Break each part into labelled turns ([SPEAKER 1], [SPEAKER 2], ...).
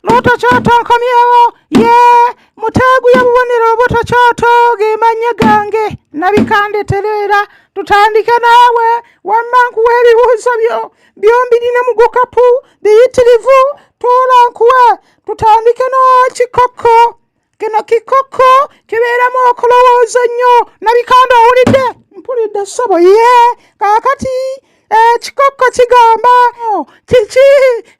[SPEAKER 1] lobota chata nkomyewo ye mutegu yabubonera lobota chata gemanya gange nabikandeterera tutandike nawe wammankuwa ebibuuzo byombi bine mu gukapu biyitirivu tulankuwe tutandike n'ekikoko kino kikoko kibeeramu okulowooza nnyo nabikanda owulidde mpulidde ssebo ye kaakati ekikoko kigamba kiki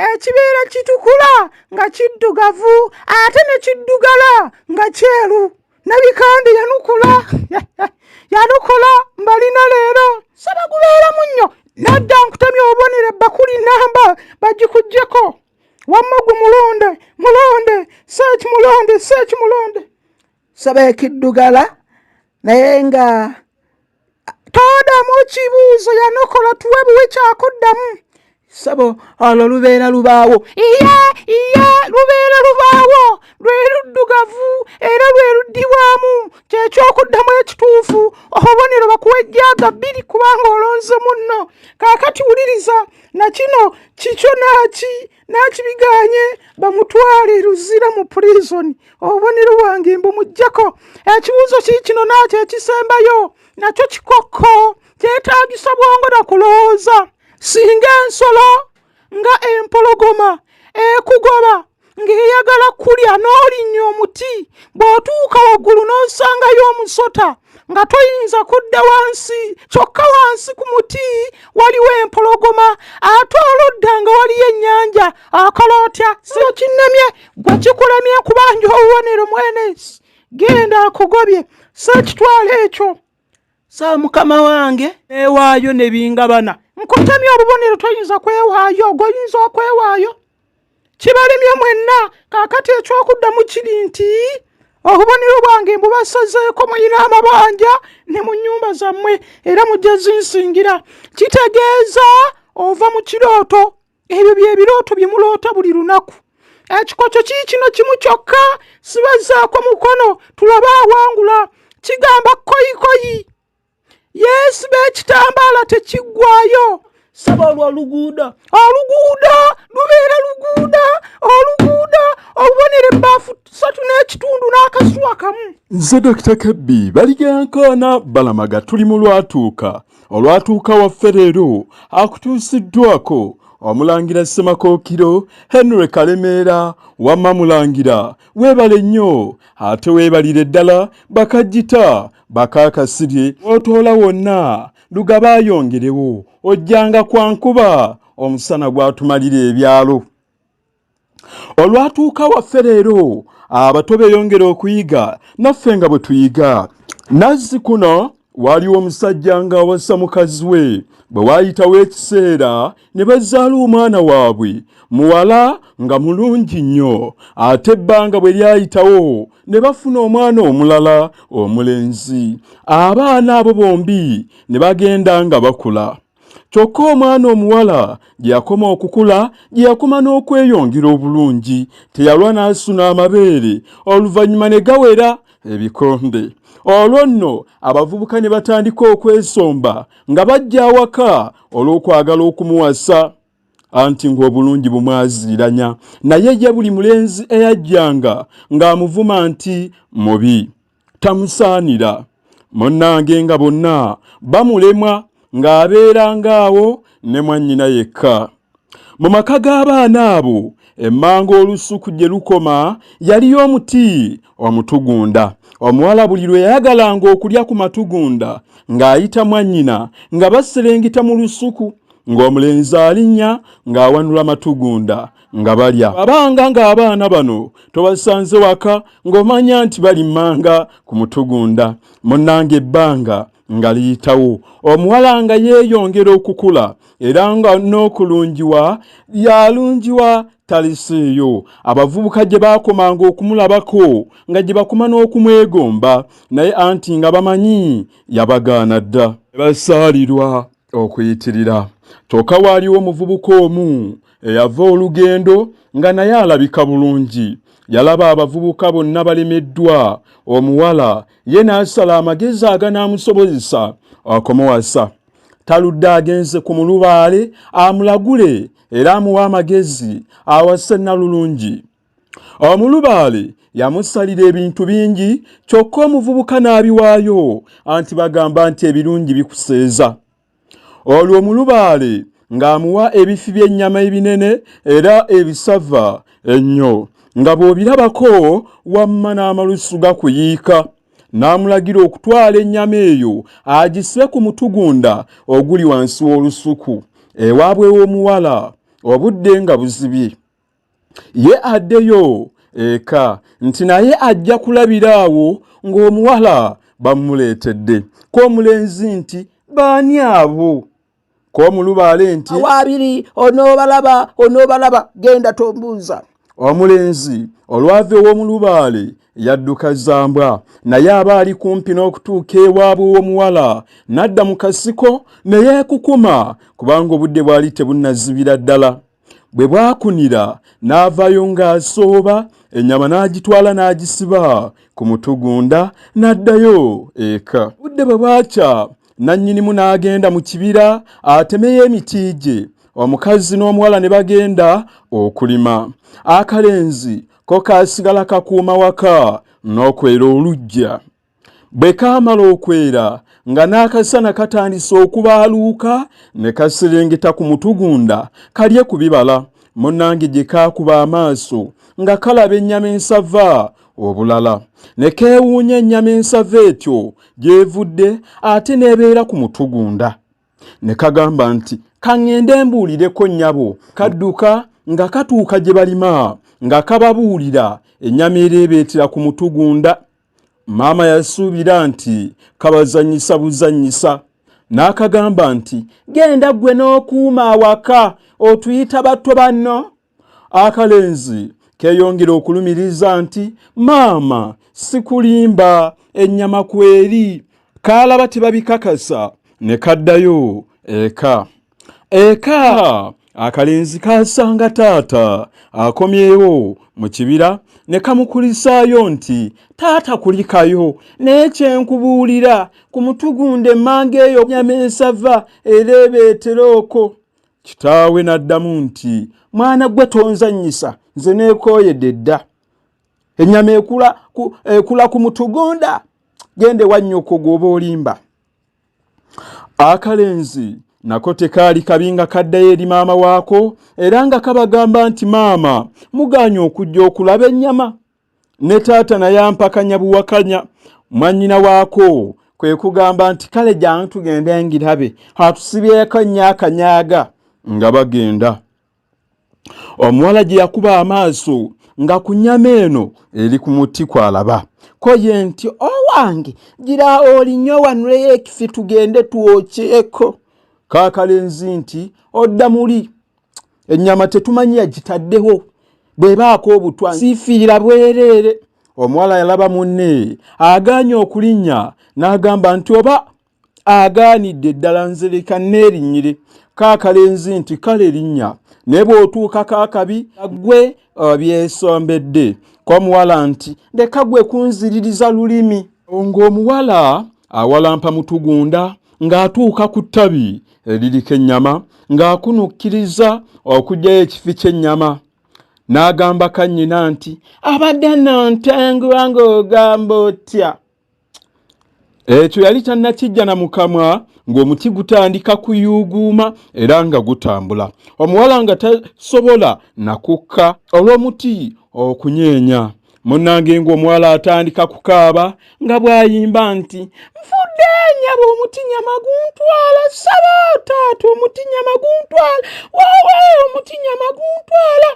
[SPEAKER 1] ekibeera kitukula nga kiddugavu ate ne kiddugala nga kyeru nabikande yanukula mbalina leero saba gubeeramu nnyo nadda nkutamya obubonero ebbakuli namba bagikugyeko wamma gwe mulonde seeki mulonde saba ekiddugala naye nga toodamu kibuuzo yanokola tuwe buwe kyakuddamu sabo olwo lubeera lubaawo iye lubeera lubaawo lwe luddugavu era lwe luddibwamu kyekyokuddamu ekituufu obubonero bakuwa ejjaaga 2 kubanga olonze munno kaakati wuliriza nakino kikyo nakibiganye bamutwale luzira mu prison obubonero bwange mbumuggyako ekibuuzo kino nakyo ekisembayo nakyo kikoko kyetaagisa bwongo na kulowooza singa ensolo nga empologoma ekugoba ng'eyagala kulya n'olinnya omuti bw'otuuka waggulu n'osangayo omusota nga toyinza kudda wansi kyokka wansi ku muti waliwo empologoma ate oludda nga waliyo ennyanja akola otya sibo kinnemye gwe kikulemye kubanja obubonero mwenesi genda akugobye seekitwala ekyo saa mukama wange ewaayo ne bingabana nkutemya obubonero toyinza kwewaayo goyinza okwewaayo kibalemye mwenna kaakati ekyokuddamu kiri nti obubonero bwange mbubasazeeko muyina amabanja ne mu nnyumba zammwe era mujja zinsingira kitegeeza ova mu kirooto ebyo byebirooto bye muloota buli lunaku ekikoco kiikino kimu kyokka sibazaako mukono tulabe awangula kigamba koyikoyi yeesiba ekitambaala tekiggwayo saba olwo oluguudo lubeera oluguudo obubonero ebbaafu 3 n'ekitundu n'akasuwa kamu
[SPEAKER 2] nze Dr. Kebbi baligankoona balamaga tuli mu olwatuuka waffe leero akutuusiddwako omulangira Ssemakookiro Henry Kalemeera wamma mulangira weebale nnyo ate weebalire ddala bakajjita bakakasirye otoola wonna lugaba ayongerewo ojjanga kwa nkuba omusana gwatumalira ebyalo olwatuuka waffe leero abato beeyongera okuyiga naffe nga bwe tuyiga nazzi kuno waliwo omusajja ng'awasa mukazi we bwe waayitawo ekiseera ne bazzaala omwana waabwe muwala nga mulungi nnyo ate ebbanga bwe lyayitawo ne bafuna omwana omulala omulenzi abaana abo bombi ne bagenda nga bakula kyokka omwana omuwala gye yakoma okukula gye yakoma n'okweyongera obulungi teyalwa n'asuna amabeere oluvannyuma ne gawera ebikonde olwo nno abavubuka ne batandika okwesomba nga bajja awaka olw'okwagala okumuwasa anti ng'obulungi bumwaziiranya naye ye buli mulenzi eyajjanga ng'amuvuma nti mubi tamusaanira munnange nga bonna bamulemwa ng'abeerangaawo ne mwannyina yekka mu maka g'abaana abo emmanga olusuku gye lukoma yaliyo omuti omutugunda omuwala buli lwe yayagalanga okulya ku matugunda ng'ayita mwannyina nga baserengeta mu lusuku ng'omulenzi alinnya ng'awanula matugunda nga balya abanga ng'abaana bano tobasanze waka ng'omanya nti bali mmanga ku mutugunda munnange ebbanga nga liyitawo omuwala nga yeeyongera okukula era nga n'okulungiwa yalungiwa taliseeyo abavubuka gye baakomanga okumulabako nga gye bakoma n'okumwegomba naye anti nga bamanyi yabagaana dda basaalirwa okuyitirira kyokka waaliwo omuvubuka omu eyava olugendo nga naye alabika bulungi yalaba abavubuka bonna balemeddwa omuwala ye n'asala amagezi aganaamusobozesa akomowasa taludde agenze ku mulubaale amulagule era amuwa amagezi awase Nalulungi. Omulubaale yamusalira ebintu bingi kyokka omuvubuka n'abiwaayo anti bagamba nti ebirungi bikuseeza. Olwo omulubaale ng'amuwa ebifi by'ennyama ebinene era ebisava ennyo nga bw'obirabako wamma n'amalusu gakuyiika. N'amulagira okutwala ennyama eyo agisibe ku mutugunda oguli wansi w'olusuku ewaabwe w'omuwala obudde nga buzibye. Ye addeyo eka nti naye ajja kulabira awo ng'omuwala bamuleetedde. Ko omulenzi nti baani abo? Ko omulubaale nti
[SPEAKER 1] awabiri onoobalaba genda tombuuza.
[SPEAKER 2] Omulenzi olwava ew'omulubaale yadduka zambwa, naye aba ali kumpi n'okutuuka ewaabwe w'omuwala n'adda mu kasiko ne yeekukuma kubanga obudde bwali tebunnazibira ddala. Bwe bwakunira n'avaayo ng'asooba, ennyama n'agitwala n'agisiba ku mutugunda n'addayo eka. Budde bwe bwakya nannyinimu n'agenda mu kibira atemeyo emiti gye. Omukazi n'omuwala ne bagenda okulima. Akalenzi ko kaasigala kakuuma waka n'okwera oluggya. Bwe kaamala okwera nga n'akasana katandise okubaaluuka ne kaserengeta ku mutugunda kalye ku bibala. Munnange gye kaakuba amaaso nga kalaba ennyama ensava obulala. Ne keewuunya ennyama ensava etyo gy'evudde ate n'ebeera ku mutugunda. Ne kagamba nti kaŋŋende mbuulireko nnyabo. Kadduka nga katuuka gye balima nga kababuulira ennyama ereebeetera ku mutugunda. Maama yasuubira nti kabazannyisa buzannyisa. N'akagamba nti genda ggwe n'okuuma awaka otuyita batto banno. Akalenzi keeyongera okulumiriza nti maama sikulimba ennyama kweri. Kaalaba tebabikakasa ne kaddayo eka. Akalenzi kaasanga taata akomyewo mu kibira ne kamukulisaayo nti taata kulikayo naye kyenkubuulira ku mutugunda emmanga eyo nnyama ensava ereebeetera okwo. Kitaawe n'addamu nti mwana gwe tonzannyisa, nze neekooyedde dda. Ennyama ekula ku mutugunda, gende wa nnyoko gw'oba olimba. Akalenzi nako tekaali kabi nga kaddayo eri maama waako era nga kabagamba nti maama mugaanye okujja okulaba ennyama. Ne taata naye ampakanya buwakanya. Mwannyina waako kwe kugamba nti kale jangu tugende ngirabe, atusibyeko nnyo akanyaaga. Nga bagenda. Omuwala gye yakuba amaaso nga ku nnyama eno eri ku muti kwalaba. Ko ye nti owange gira olinnyo wanuleyo ekifi tugende tuwokyeko. Kaakalenzi nti odda muli, ennyama tetumanyi yagitaddewo, bw'ebaako obutwa siifiira bwereere. Omuwala yalaba munne agaanye okulinnya n'agamba nti oba agaanidde ddala nzirika neerinnyire. Kaakalenzi nti kale linnya, naye bw'otuuka kaakabi gwe byesombedde. K'omuwala nti leka gwe kunziririza lulimi. Ng'omuwala awalampa mutugunda ng'atuuka ku ttabi eririko ennyama ng'akunukkiriza okuggyayo ekifi ky'ennyama. N'agamba kannyina nti abadde nantengwa ng'ogamba otya. Ekyo yali tannakijja na mukamwa ng'omuti gutandika kuyuuguuma era nga gutambula. Omuwala nga tasobola nakukka olw'omuti okunyeenya. Munnange ng'omuwala atandika kukaaba nga bw'ayimba nti nfudde nnyabo omuti nnyama guntwala, saba taata omuti nnyama guntwala, waawe omuti nnyama guntwala.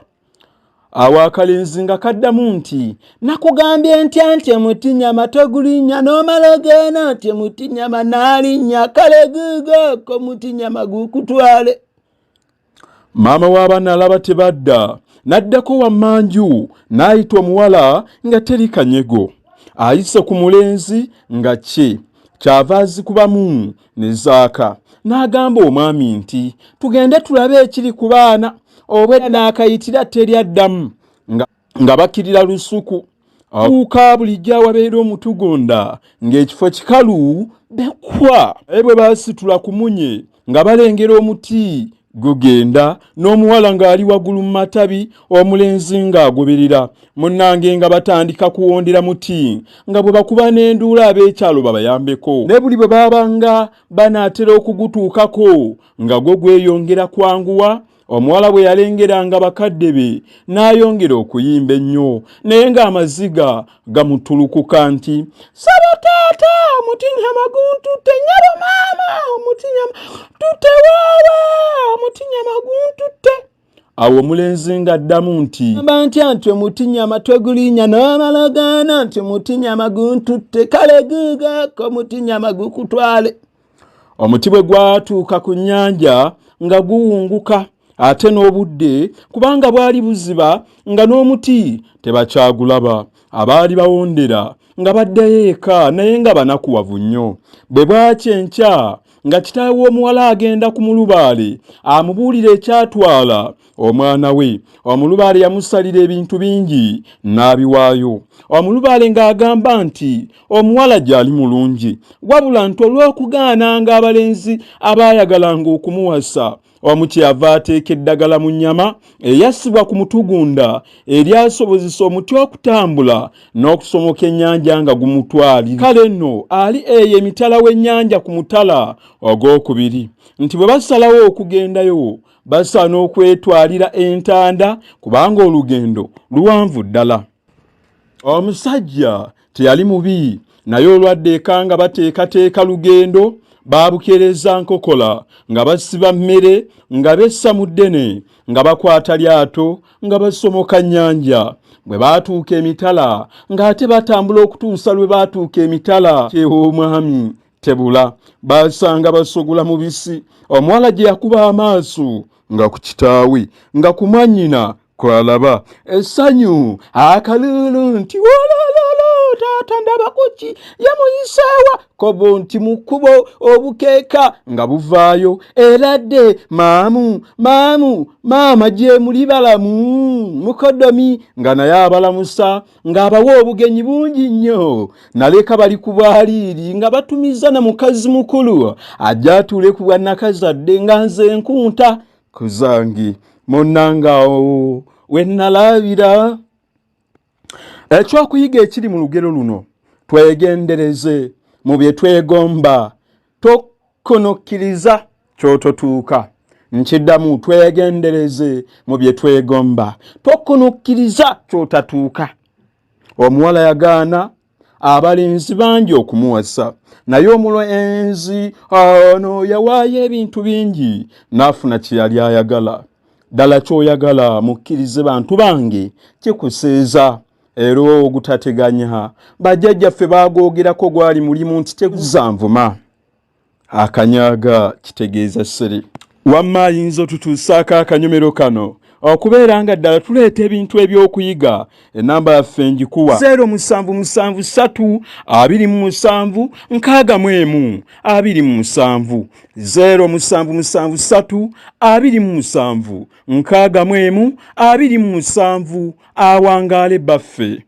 [SPEAKER 2] Awo akalenzi nga kaddamu nti nakugambye ntya nti omuti nnyama togulinnya n'omala ogeena nti omuti nnyama n'alinnya, kale guugooko omuti nnyama gukutwale. Maama w'abaana alaba tebadda n'addako wammanju n'ayita omuwala nga teri kanyego. Ayise ku mulenzi nga kyava azikubamu ne zaaka. N'agamba omwami nti tugende tulabe ekiri ku baana. Obwedda n'akayitira teri addamu nga bakkirira lusuku. Awuuka bulijjo awabeera omutugunda ng'ekifo kikalu bekwa. Naye bwe baasitula ku munye nga balengera omuti gugenda n'omuwala ng'ali waggulu mu matabi omulenzi ng'agoberera munnange nga batandika kuwondera muti nga bwe bakuba n'enduula ab'ekyalo babayambeko ne buli bwe baabanga banaatera okugutuukako nga gwo gweyongera kwanguwa omuwala bwe yalengeranga bakadde be n'ayongera okuyimba ennyo naye ng'amaziga gamutulukuka nti saba taata omutinyama guntutte nnyabo maama omutinyama tutte waawa omutinyama guntutte awo omulenzi ng'addamu nti amba ntya nti omutinyama twegulinnya n'amalagaana nti omutinyama guntutte kale guugaako omutinyama gukutwale omuti bwe gwatuuka ku nnyanja nga guwunguka ate n'obudde kubanga bwali buziba nga n'omuti tebakyagulaba abaali bawondera nga baddayo eka naye nga banakuwavu nnyo bwe bwakya enkya nga kitaawe w'omuwala agenda ku mulubaale amubuulira ekyatwala omwana we omulubaale yamusalira ebintu bingi n'abiwaayo omulubaale ng'agamba nti omuwala gy'ali mulungi wabula nti olw'okugaananga abalenzi abaayagalanga okumuwasa omukyava ateeka eddagala mu nnyama eyassibwa ku mutugunda eryasobozesa omuti okutambula n'okusomoka ennyanja nga gumutwali kale nno ali eyo emitala w'ennyanja ku mutala ogwokubiri nti bwe basalawo okugendayo basaana okwetwalira entanda kubanga olugendo luwanvu ddala omusajja teyali mubi naye olwadde eka nga bateekateeka lugendo baabukereza nkokola nga basiba mmere nga bessa mu ddene nga bakwata lyato nga basomoka nnyanja bwe baatuuka emitala ng'ate batambula okutuusa lwe baatuuka emitala kyew'omwami tebula basanga basogula mubisi omuwala gye yakuba amaaso nga ku kitaawe nga ku mwannyina kwalaba essanyu akalulu nti wolololo taata ndaba kuki yamuyiseewa kobo nti mu kkubo obukeeka nga buvaayo era dde maama gye muli balamu mukodomi nga naye abalamusa ng'abawa obugenyi bungi nnyo naleka bali ku bwaliiri nga batumiza na mukazi mukulu ajja atuule ku bwannakazadde nga nze nkunta kuzange munnangaawo wennalabira ekyokuyiga ekiri mu lugero luno twegendereze mu bye twegomba tokonokkiriza kyototuuka nkiddamu twegendereze mu bye twegomba tokonokkiriza kyotatuuka omuwala yagaana abalenzi bangi okumuwasa naye omulenzi ono yawaayo ebintu bingi n'afuna kye yali ayagala ddala ky'oyagala mukkirize bantu bange kikuseeza era ogutateganya bajjajjaffe baagoogerako gwali mulimu nti teguzanvuma akanyaaga kitegeeza ssere wamma ayinza otutuusaako akanyomero kano okubeera nga ddala tuleeta ebintu ebyokuyiga enamba yaffe ngikuwa 0773 27 61 27 0773 27 61 27 awangaale baffe